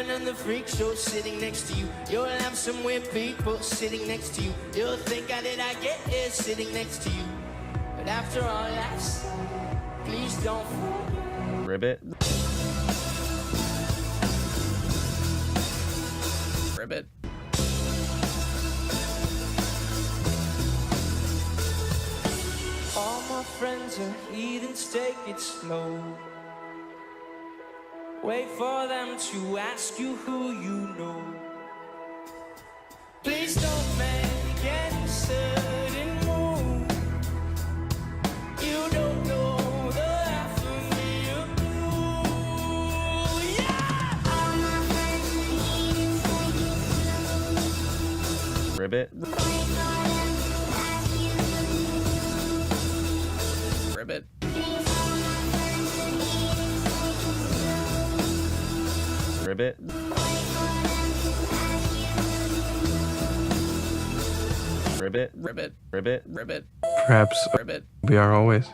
friend on the freak show sitting next to you. You'll have some weird people sitting next to you. You'll think, how did I get here sitting next to you? But after all I've said, please don't forget. Ribbit. Ribbit. All my friends are heathens, take it slow. Wait for them to ask you who you know. Please don't make any sudden move. You don't know the half of me or blue. Yeah! All my friends are heathens, take it slow. Ribbit. Wait for them to ask you who you know. Ribbit. Ribbit. Ribbit. Ribbit. Ribbit. Ribbit. Perhaps Ribbit. we are always.